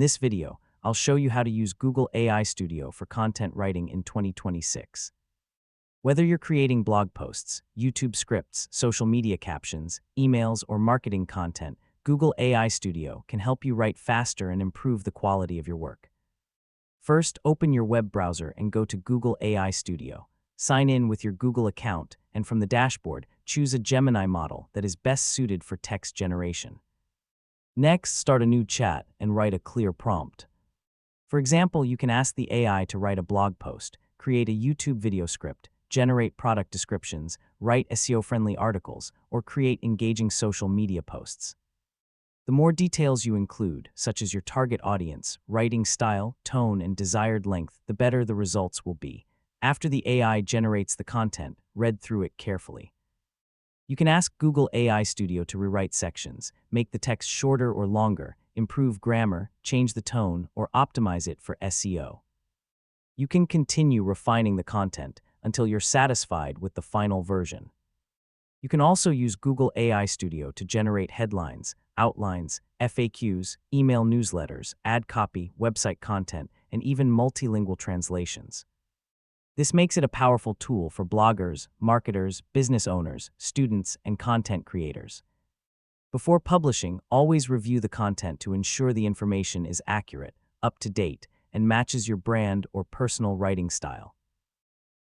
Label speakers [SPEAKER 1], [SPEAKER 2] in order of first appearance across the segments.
[SPEAKER 1] In this video, I'll show you how to use Google AI Studio for content writing in 2026. Whether you're creating blog posts, YouTube scripts, social media captions, emails, or marketing content, Google AI Studio can help you write faster and improve the quality of your work. First, open your web browser and go to Google AI Studio. Sign in with your Google account, and from the dashboard, choose a Gemini model that is best suited for text generation. Next, start a new chat and write a clear prompt. For example, you can ask the AI to write a blog post, create a YouTube video script, generate product descriptions, write SEO-friendly articles, or create engaging social media posts. The more details you include, such as your target audience, writing style, tone, and desired length, the better the results will be. After the AI generates the content, read through it carefully. You can ask Google AI Studio to rewrite sections, make the text shorter or longer, improve grammar, change the tone, or optimize it for SEO. You can continue refining the content until you're satisfied with the final version. You can also use Google AI Studio to generate headlines, outlines, FAQs, email newsletters, ad copy, website content, and even multilingual translations. This makes it a powerful tool for bloggers, marketers, business owners, students, and content creators. Before publishing, always review the content to ensure the information is accurate, up to date, and matches your brand or personal writing style.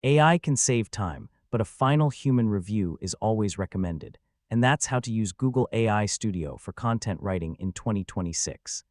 [SPEAKER 1] AI can save time, but a final human review is always recommended, and that's how to use Google AI Studio for content writing in 2026.